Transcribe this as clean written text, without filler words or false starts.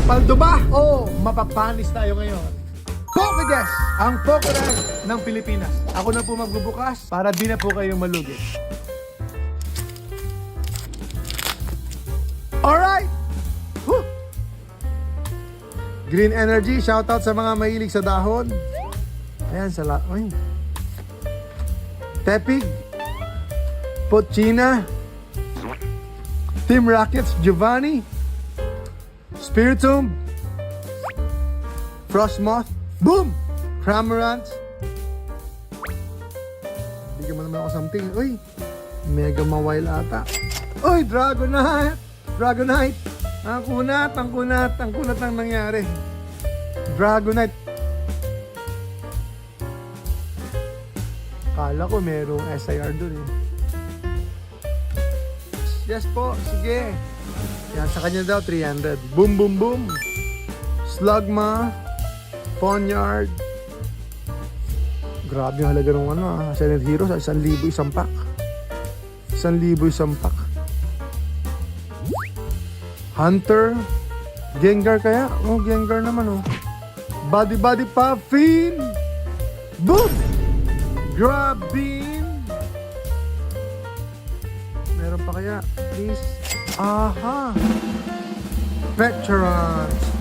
Paldo ba? Oo, mapapanis tayo ngayon. Pokedex! Ang Pokedex ng Pilipinas. Ako na po magbubukas para di na po kayong malugi. Alright! Woo! Green Energy, shoutout sa mga mahilig sa dahon. Ayan, Ay. Tepig. Pochina. Team Rockets, Giovanni. Spiritomb. Frostmoth. Boom! Cramorant. Bigyan mo naman ako something. Uy, Mega Mawile ata. Uy, Dragonite! Dragonite! Ang kunat ang nangyari. Dragonite. Kala ko merong SIR dun eh. Yes po, sige. Yan, sa kanya daw 300. Boom, boom, boom. Slugma. Ponyard. Grabe yung halaga ng Silent Heroes. 1,000 isang pack. 1,000 isang pack. Hunter. Gengar kaya? Oh, Gengar naman oh. Body Puffin. Boom! Grabbin. Meron pa kaya? Please. Aha. Veterans.